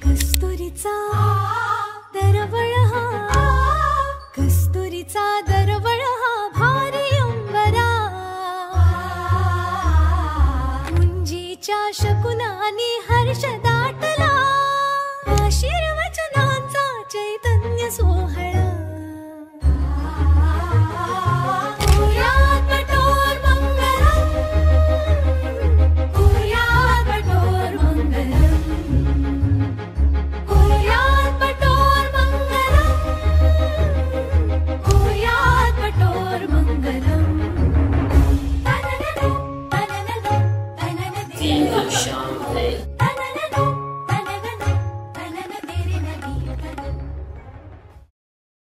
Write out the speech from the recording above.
कस्तुरीचा दरवळ हा, कस्तुरीचा दरवळ हा भारी अंबरा, मुंजीच्या शकुनानी हर्ष दाटला, आशीर्वचनांचा चैतन्य सोहळा.